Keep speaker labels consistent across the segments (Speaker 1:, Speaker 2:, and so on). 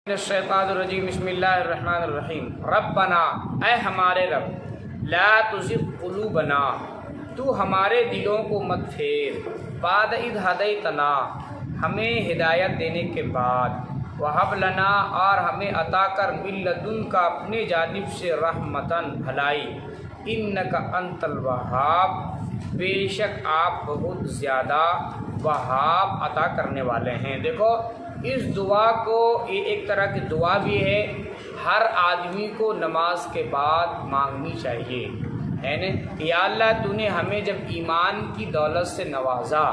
Speaker 1: الشیطان الرجیم بسم اللہ الرحمن الرحیم ربنا اے ہمارے رب لا تزغ قلوبنا تو ہمارے دلوں کو مت پھیر بعد اذ ہدیتنا ہمیں ہدایت دینے کے بعد وہب لنا اور ہمیں عطا کر من لدنک اپنے جانب سے رحمتاً بھلائی انک انت الوہاب بے شک آپ بہت زیادہ وہاب عطا کرنے والے ہیں۔ دیکھو اس دعا کو یہ ایک طرح کی دعا بھی ہے، ہر آدمی کو نماز کے بعد مانگنی چاہیے، ہے نا؟ یا اللہ تو نے ہمیں جب ایمان کی دولت سے نوازا،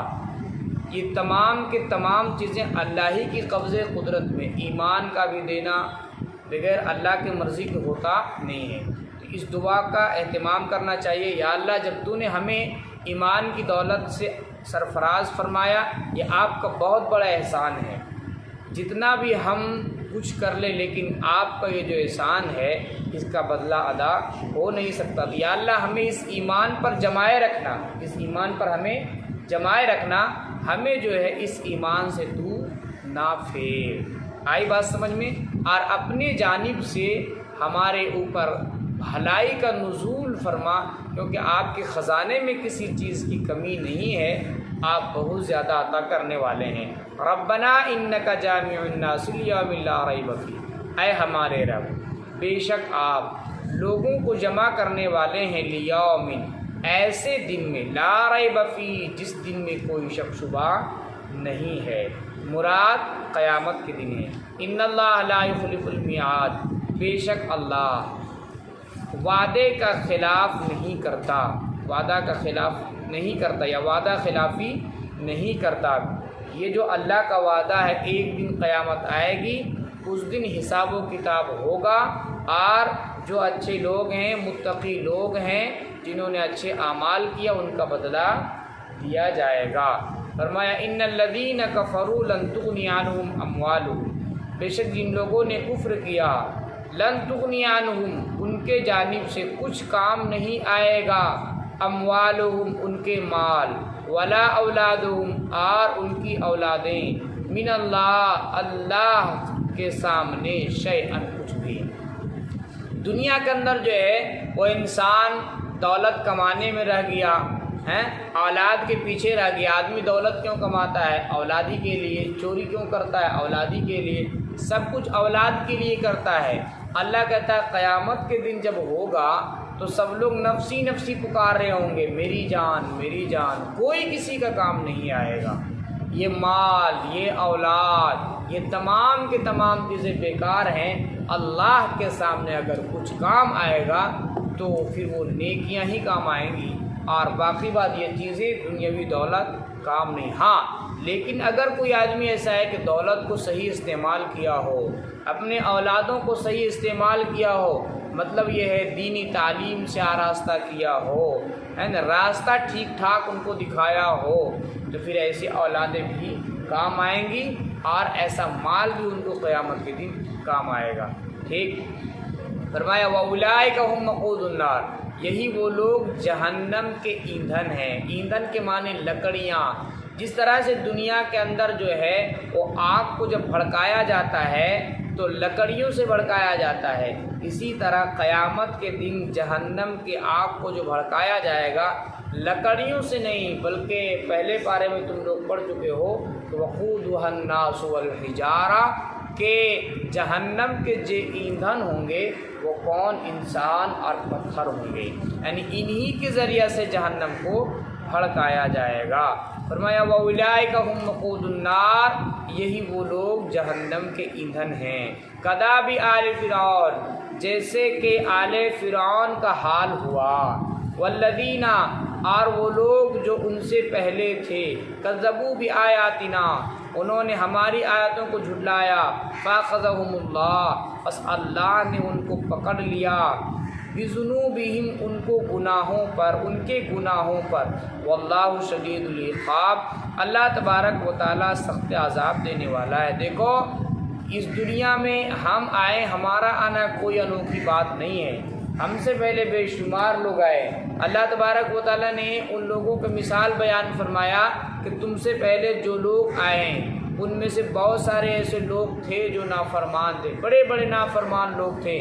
Speaker 1: یہ تمام کے تمام چیزیں اللہ ہی کی قبضے قدرت میں، ایمان کا بھی دینا بغیر اللہ کی مرضی کے ہوتا نہیں ہے، تو اس دعا کا اہتمام کرنا چاہیے۔ یا اللہ جب تو نے ہمیں ایمان کی دولت سے سرفراز فرمایا، یہ آپ کا بہت بڑا احسان ہے، جتنا بھی ہم کچھ کر لیں لیکن آپ کا یہ جو احسان ہے اس کا بدلہ ادا ہو نہیں سکتا۔ یا اللہ ہمیں اس ایمان پر جمائے رکھنا، اس ایمان پر ہمیں جمائے رکھنا، ہمیں جو ہے اس ایمان سے تو نہ پھیر۔ آئی بات سمجھ میں؟ اور اپنے جانب سے ہمارے اوپر بھلائی کا نزول فرما، کیونکہ آپ کے خزانے میں کسی چیز کی کمی نہیں ہے، آپ بہت زیادہ عطا کرنے والے ہیں۔ ربنا انک جامع الناس لیوم لا ریب فیہ، اے ہمارے رب بے شک آپ لوگوں کو جمع کرنے والے ہیں لیوم ایسے دن میں لا ریب فیہ جس دن میں کوئی شک شبہ نہیں ہے، مراد قیامت کے دن ہے۔ ان اللہ لا یخلف المیعاد، بے شک اللہ وعدے کا خلاف نہیں کرتا، وعدہ کا خلاف نہیں کرتا یا وعدہ خلافی نہیں کرتا۔ یہ جو اللہ کا وعدہ ہے، ایک دن قیامت آئے گی، اس دن حساب و کتاب ہوگا، اور جو اچھے لوگ ہیں، متقی لوگ ہیں، جنہوں نے اچھے اعمال کیا، ان کا بدلہ دیا جائے گا۔ فرمایا ان الذین کفروا لن تغنی عنہم اموالہم، بے شک جن لوگوں نے کفر کیا، لن تغنی عنہم ان کے جانب سے کچھ کام نہیں آئے گا، اموالہم ان کے مال، ولا اولادہم اور ان کی اولادیں، من اللہ اللہ کے سامنے شیئا کچھ بھی۔ دنیا کے اندر جو ہے وہ انسان دولت کمانے میں رہ گیا ہے، اولاد کے پیچھے رہ گیا۔ آدمی دولت کیوں کماتا ہے؟ اولادی کے لیے۔ چوری کیوں کرتا ہے؟ اولادی کے لیے۔ سب کچھ اولاد کے لیے کرتا ہے۔ اللہ کہتا ہے قیامت کے دن جب ہوگا تو سب لوگ نفسی نفسی پکار رہے ہوں گے، میری جان میری جان، کوئی کسی کا کام نہیں آئے گا۔ یہ مال، یہ اولاد، یہ تمام کے تمام چیزیں بیکار ہیں۔ اللہ کے سامنے اگر کچھ کام آئے گا تو پھر وہ نیکیاں ہی کام آئیں گی، اور باقی بات یہ چیزیں دنیاوی دولت کام نہیں۔ ہاں لیکن اگر کوئی آدمی ایسا ہے کہ دولت کو صحیح استعمال کیا ہو، اپنے اولادوں کو صحیح استعمال کیا ہو، مطلب یہ ہے دینی تعلیم سے آراستہ کیا ہو، ہے نا، راستہ ٹھیک ٹھاک ان کو دکھایا ہو، تو پھر ایسی اولادیں بھی کام آئیں گی، اور ایسا مال بھی ان کو قیامت کے دن کام آئے گا۔ ٹھیک فرمایا وَأُولَٰئِكَ هُمْ وَقُودُ النَّارِ، یہی وہ لوگ جہنم کے ایندھن ہیں۔ ایندھن کے معنی لکڑیاں۔ جس طرح سے دنیا کے اندر جو ہے وہ آگ کو جب بھڑکایا جاتا ہے تو لکڑیوں سے بھڑکایا جاتا ہے، اسی طرح قیامت کے دن جہنم کی آگ کو جو بھڑکایا جائے گا لکڑیوں سے نہیں، بلکہ پہلے پارے میں تم لوگ پڑھ چکے ہو کہ وقودها الناس والحجارہ، کہ جہنم کے جو ایندھن ہوں گے وہ کون؟ انسان اور پتھر ہوں گے، یعنی انہی کے ذریعہ سے جہنم کو بھڑکایا جائے گا۔ فرمایا وَأُولَٰئِكَ هُمْ وَقُودُ النَّارِ، یہی وہ لوگ جہنم کے ایندھن ہیں۔ کَدَابِ آلِ فِرْعَوْنَ، جیسے کہ آل فرعون کا حال ہوا، وَالَّذِينَ اور وہ لوگ جو ان سے پہلے تھے، کَذَّبُوا بِآیَاتِنَا انہوں نے ہماری آیتوں کو جھٹلایا، فَأَخَذَهُمُ اللَّهُ بس اللہ نے ان کو پکڑ لیا، بِذُنُوبِهِمْ ان کو گناہوں پر، ان کے گناہوں پر، واللہ شدید العقاب اللہ تبارک و تعالیٰ سخت عذاب دینے والا ہے۔ دیکھو اس دنیا میں ہم آئے، ہمارا آنا کوئی انوکھی بات نہیں ہے، ہم سے پہلے بے شمار لوگ آئے۔ اللہ تبارک و تعالیٰ نے ان لوگوں کی مثال بیان فرمایا کہ تم سے پہلے جو لوگ آئے ہیں ان میں سے بہت سارے ایسے لوگ تھے جو نافرمان تھے، بڑے بڑے نافرمان لوگ تھے،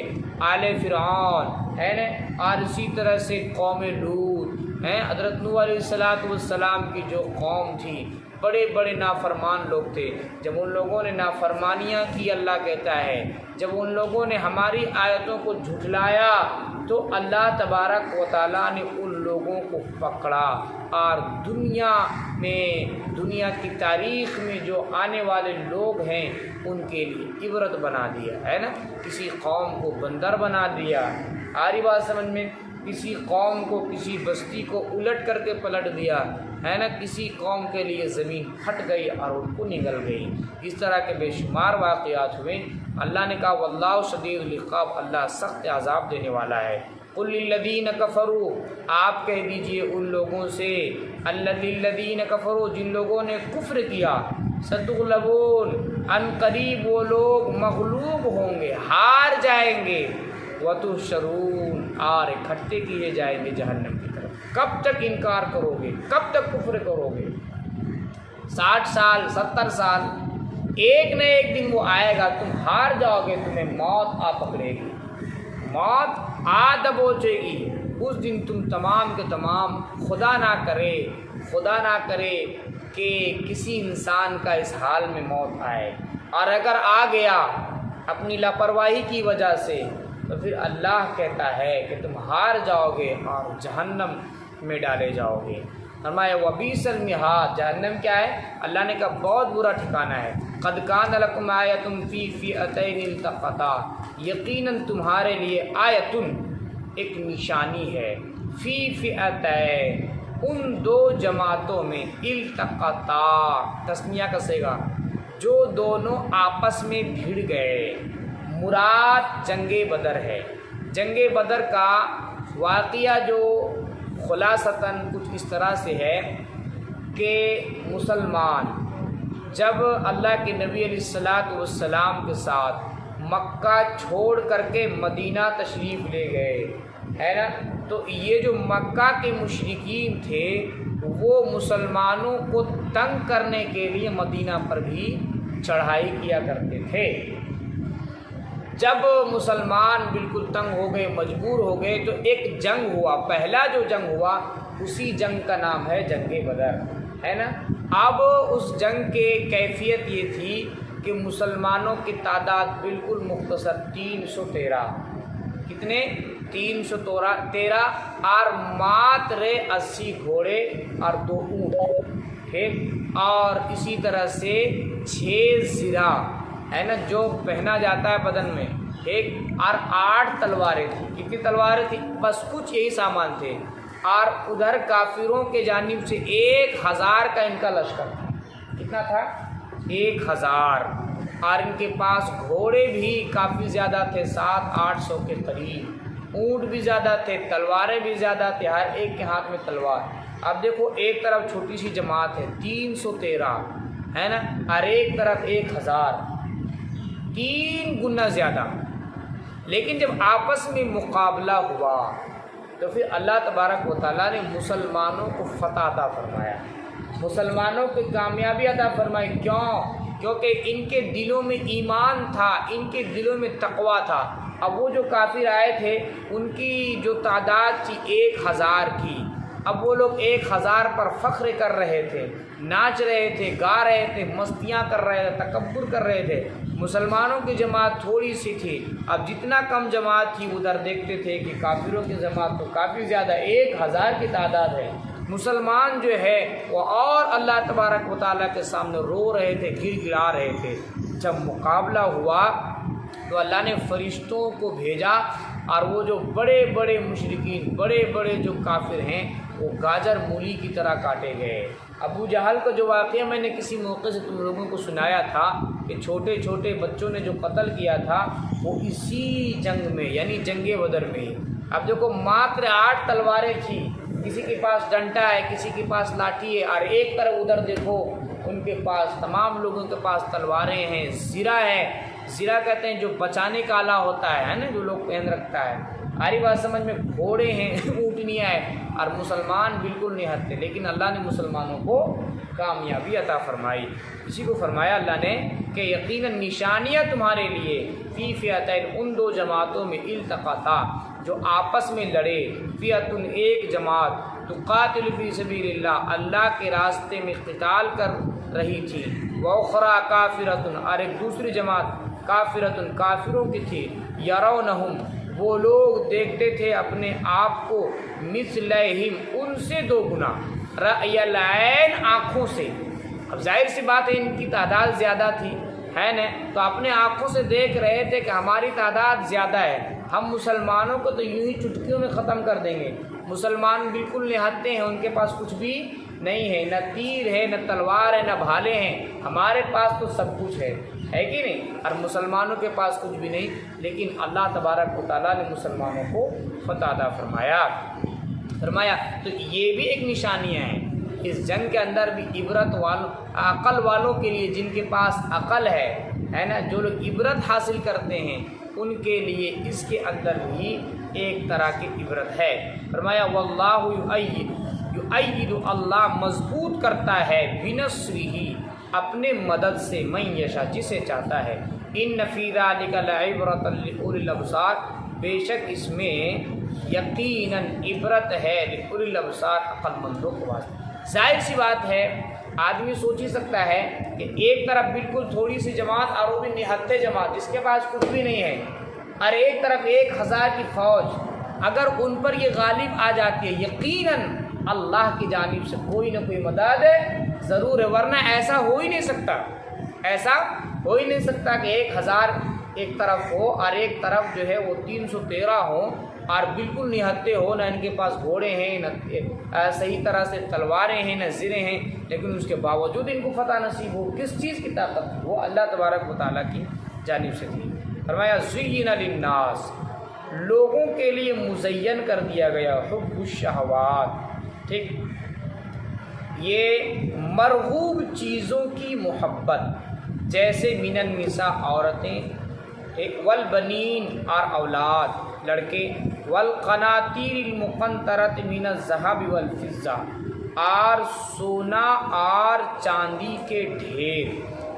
Speaker 1: آل فرعون ہے نا، اور اسی طرح سے قوم لوط ہیں، حضرت نوح علیہ السلام کی جو قوم تھی، بڑے بڑے نافرمان لوگ تھے۔ جب ان لوگوں نے نافرمانیاں کی، اللہ کہتا ہے جب ان لوگوں نے ہماری آیتوں کو جھٹلایا تو اللہ تبارک و تعالیٰ نے ان لوگوں کو پکڑا، اور دنیا کی تاریخ میں جو آنے والے لوگ ہیں ان کے لیے عبرت بنا دیا ہے نا۔ کسی قوم کو بندر بنا دیا، آ رہی بات سمجھ میں، کسی قوم کو، کسی بستی کو الٹ کر کے پلٹ دیا ہے نا، کسی قوم کے لیے زمین پھٹ گئی اور ان کو نگل گئی۔ اس طرح کے بے شمار واقعات ہوئے۔ اللہ نے کہا واللہ شدید العقاب، اللہ سخت عذاب دینے والا ہے۔ قل للذین کفروا، آپ کہہ دیجئے ان لوگوں سے، الذین کفروا، جن لوگوں نے کفر کیا، ستغلبون، ان قریب وہ لوگ مغلوب ہوں گے، ہار جائیں گے، وتحشرون، اور اکٹھے کیے جائیں گے جہنم کی طرف۔ کب تک انکار کرو گے؟ کب تک کفر کرو گے؟ 60 سال، 70 سال، ایک نہ ایک دن وہ آئے گا، تم ہار جاؤ گے، تمہیں موت آ پکڑے گی، موت آ دبوچے گی۔ اس دن تم تمام کے تمام، خدا نہ کرے کہ کسی انسان کا اس حال میں موت آئے، اور اگر آ گیا اپنی لاپرواہی کی وجہ سے تو پھر اللہ کہتا ہے کہ تم ہار جاؤ گے اور جہنم میں ڈالے جاؤ گے۔ فرمایا وبئس المہاد، جہنم کیا ہے؟ اللہ نے کہا بہت برا ٹھکانہ ہے۔ قد کان لکم آیۃ فی فئتین التقطا، یقیناً تمہارے لیے آیتن، ایک نشانی ہے، فی فئتین، ان دو جماعتوں میں، التقطا تسنیہ کا صیغہ، جو دونوں آپس میں بھڑ گئے۔ مراد جنگ بدر ہے۔ جنگ بدر کا واقعہ جو خلاصتاً کچھ اس طرح سے ہے کہ مسلمان جب اللہ کے نبی علیہ السلام کے ساتھ مکہ چھوڑ کر کے مدینہ تشریف لے گئے ہے نا، تو یہ جو مکہ کے مشرکین تھے وہ مسلمانوں کو تنگ کرنے کے لیے مدینہ پر بھی چڑھائی کیا کرتے تھے۔ جب مسلمان بالکل تنگ ہو گئے، مجبور ہو گئے، تو ایک جنگ ہوا، پہلا جو جنگ ہوا اسی جنگ کا نام ہے جنگ بدر ہے نا۔ اب اس جنگ کے کیفیت یہ تھی کہ مسلمانوں کی تعداد بالکل مختصر، 313، کتنے؟ 313، اور ماتر 80 گھوڑے اور 2 اونٹ، ٹھیک، اور اسی طرح سے 6 زرہ ہے نا جو پہنا جاتا ہے بدن میں، ٹھیک، اور 8 تلواریں تھیں۔ کتنی تلواریں تھیں؟ بس کچھ یہی سامان تھے، اور ادھر کافروں کے جانب سے 1000 کا ان کا لشکر تھا۔ کتنا تھا؟ 1000، اور ان کے پاس گھوڑے بھی کافی زیادہ تھے، 700-800 کے قریب، اونٹ بھی زیادہ تھے، تلواریں بھی زیادہ تھے، ہر ایک کے ہاتھ میں تلوار۔ اب دیکھو ایک طرف چھوٹی سی جماعت ہے 313 ہے نا، اور ایک طرف 1000، 3 گنا زیادہ۔ لیکن جب آپس میں مقابلہ ہوا تو پھر اللہ تبارک و تعالیٰ نے مسلمانوں کو فتح عطا فرمایا، مسلمانوں کو کامیابی عطا فرمائی۔ کیونکہ ان کے دلوں میں ایمان تھا، ان کے دلوں میں تقویٰ تھا۔ اب وہ جو کافر آئے تھے ان کی جو تعداد تھی 1000 کی، اب وہ لوگ 1000 پر فخر کر رہے تھے، ناچ رہے تھے، گا رہے تھے، مستیاں کر رہے تھے، تکبر کر رہے تھے۔ مسلمانوں کی جماعت تھوڑی سی تھی، اب جتنا کم جماعت تھی ادھر دیکھتے تھے کہ کافروں کی جماعت تو کافی زیادہ، 1000 کی تعداد ہے۔ مسلمان جو ہے وہ اور اللہ تبارک و تعالیٰ کے سامنے رو رہے تھے، گر گرا رہے تھے۔ جب مقابلہ ہوا تو اللہ نے فرشتوں کو بھیجا، اور وہ جو بڑے بڑے مشرکین، بڑے بڑے جو کافر ہیں، وہ گاجر مولی کی طرح کاٹے گئے۔ ابو جہل کا جو واقعہ میں نے کسی موقع سے تم لوگوں کو سنایا تھا کہ چھوٹے چھوٹے بچوں نے جو قتل کیا تھا وہ اسی جنگ میں، یعنی جنگ بدر میں ہی۔ اب دیکھو ماتر 8 تلواریں تھیں، کسی کے پاس ڈنڈا ہے، کسی کے پاس لاٹھی ہے، اور ایک طرف ادھر دیکھو ان کے پاس، تمام لوگوں کے پاس تلواریں ہیں، زرہ ہے۔ زرہ کہتے ہیں جو بچانے کا آلہ ہوتا ہے نا، جو لوگ پہن رکھتا ہے، آری بات سمجھ میں؟ گھوڑے ہیں، اونٹنیاں ہیں، اور مسلمان بالکل نہیں ہتھے، لیکن اللہ نے مسلمانوں کو کامیابی عطا فرمائی۔ اسی کو فرمایا اللہ نے کہ یقیناً نشانیاں تمہارے لیے فی فئتین، ان دو جماعتوں میں، التقطا جو آپس میں لڑے، فئتن ایک جماعت، تقاتل فی سبیل اللہ اللہ کے راستے میں قتال کر رہی تھی، واخری کافرۃ اور ایک دوسری جماعت کافرۃ کافروں کی تھی، یرونہم وہ لوگ دیکھتے تھے اپنے آپ کو، مثلہم ان سے دو گنا، رأی العین آنکھوں سے۔ اب ظاہر سی بات ہے ان کی تعداد زیادہ تھی، ہے نا، تو اپنے آنکھوں سے دیکھ رہے تھے کہ ہماری تعداد زیادہ ہے، ہم مسلمانوں کو تو یوں ہی چٹکیوں میں ختم کر دیں گے۔ مسلمان بالکل نہتے ہیں، ان کے پاس کچھ بھی نہیں ہے، نہ تیر ہے، نہ تلوار ہے، نہ بھالے ہیں، ہمارے پاس تو سب کچھ ہے کہ نہیں؟ اور مسلمانوں کے پاس کچھ بھی نہیں، لیکن اللہ تبارک و تعالیٰ نے مسلمانوں کو فتح عطا فرمایا۔ تو یہ بھی ایک نشانیاں ہیں اس جنگ کے اندر بھی، عبرت عقل والوں کے لیے، جن کے پاس عقل ہے نا، جو لوگ عبرت حاصل کرتے ہیں ان کے لیے اس کے اندر بھی ایک طرح کی عبرت ہے۔ فرمایا واللہ یؤید اللہ مضبوط کرتا ہے، بنصرہ اپنے مدد سے، من یشاء جسے چاہتا ہے، ان فی ذلک لعبرۃ لأولی الابصار بے شک اس میں یقیناً عبرت ہے لأولی الابصار عقل مندوں کے واسطے۔ ظاہر سی بات ہے، آدمی سوچ ہی سکتا ہے کہ ایک طرف بالکل تھوڑی سی جماعت اور وہ بھی نہتے جماعت جس کے پاس کچھ بھی نہیں ہے، اور ایک طرف 1000 کی فوج، اگر ان پر یہ غالب آ جاتی ہے، یقیناً اللہ کی جانب سے کوئی نہ کوئی مدد ضرور ہے، ورنہ ایسا ہو ہی نہیں سکتا کہ 1000 ایک طرف ہو اور ایک طرف جو ہے وہ 313 ہو اور بالکل نہتے ہو، نہ ان کے پاس گھوڑے ہیں، نہ صحیح طرح سے تلواریں ہیں، نہ زریں ہیں، لیکن اس کے باوجود ان کو فتح نصیب ہو۔ کس چیز کی طاقت؟ وہ اللہ تبارک و تعالیٰ کی جانب سے تھی۔ فرمایا زین للناس لوگوں کے لیے مزین کر دیا گیا، حب الشہوات، ٹھیک، یہ مرغوب چیزوں کی محبت، جیسے من النساء عورتیں، والبنین اور اولاد لڑکے، والقناطیر المقنطرۃ من الذهب والفضہ اور سونا اور چاندی کے ڈھیر،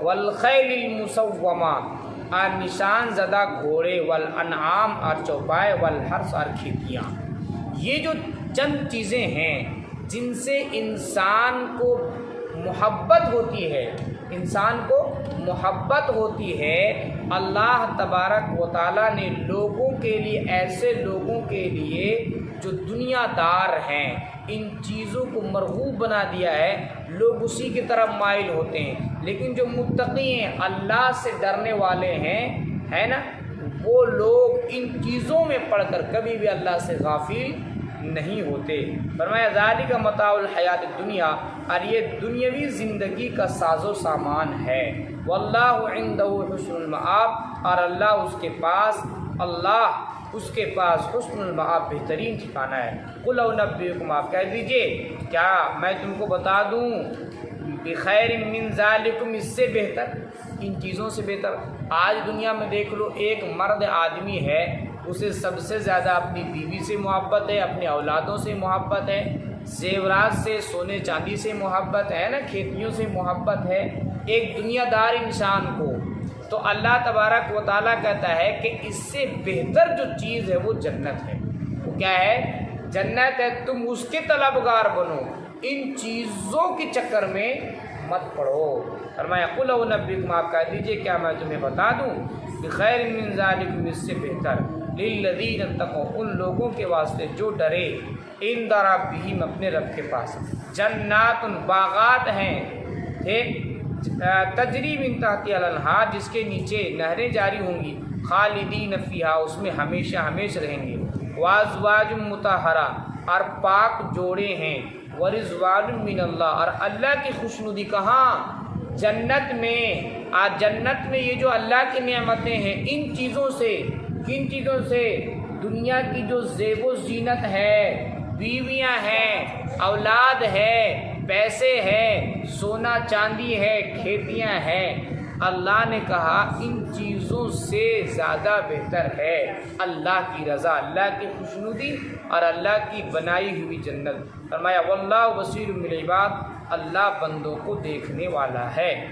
Speaker 1: والخیل المسومہ اور نشان زدہ گھوڑے، والانعام اور چوپائے، والحرث اور کھیتیاں۔ یہ جو چند چیزیں ہیں جن سے انسان کو محبت ہوتی ہے، اللہ تبارک و تعالیٰ نے لوگوں کے لیے، ایسے لوگوں کے لیے جو دنیا دار ہیں، ان چیزوں کو مرغوب بنا دیا ہے، لوگ اسی کی طرف مائل ہوتے ہیں۔ لیکن جو متقی ہیں، اللہ سے ڈرنے والے ہیں، ہے نا، وہ لوگ ان چیزوں میں پڑھ کر کبھی بھی اللہ سے غافل نہیں ہوتے۔ فرمایا ذالک متاع الحیات الدنیا، اور یہ دنیاوی زندگی کا ساز و سامان ہے، واللہ عندہ حسن المآب، اور اللہ اس کے پاس حسن المآب بہترین ٹھکانہ ہے۔ قل انبئکم، آپ کہہ دیجئے کیا میں تم کو بتا دوں، بخیر من ذالکم، اس سے بہتر، ان چیزوں سے بہتر۔ آج دنیا میں دیکھ لو، ایک مرد آدمی ہے، اسے سب سے زیادہ اپنی بیوی سے محبت ہے، اپنی اولادوں سے محبت ہے، زیورات سے، سونے چاندی سے محبت ہے نا، کھیتیوں سے محبت ہے، ایک دنیا دار انسان کو۔ تو اللہ تبارک و تعالیٰ کہتا ہے کہ اس سے بہتر جو چیز ہے وہ جنت ہے۔ وہ کیا ہے؟ جنت ہے، تم اس کے طلبگار بنو، ان چیزوں کے چکر میں مت پڑو۔ فرمایا قل انبئکم، آپ کہہ دیجئے کیا میں تمہیں بتا دوں، بخیر من ذالکم، اس سے بہتر، للذین اتقوا، ان لوگوں کے واسطے جو ڈرے، عند ربہم، اپنے رب کے پاس، جنات، باغات ہیں، تجری من تحتہا الانہار، جس کے نیچے نہریں جاری ہوں گی، خالدین فیہا، اس میں ہمیشہ ہمیشہ رہیں گے، وازواج مطہرہ، اور پاک جوڑے ہیں، ورضوان من اللہ، اور اللہ کی خوشنودی۔ کہاں؟ جنت میں۔ آج جنت میں یہ جو اللہ کی نعمتیں ہیں، ان چیزوں سے، کن چیزوں سے؟ دنیا کی جو زیب و زینت ہے، بیویاں ہیں، اولاد ہے، پیسے ہے، سونا چاندی ہے، کھیتیاں ہیں، اللہ نے کہا ان چیزوں سے زیادہ بہتر ہے اللہ کی رضا، اللہ کی خوشنودی اور اللہ کی بنائی ہوئی جنت۔ فرمایا واللہ بصیر بالعباد، اللہ بندوں کو دیکھنے والا ہے۔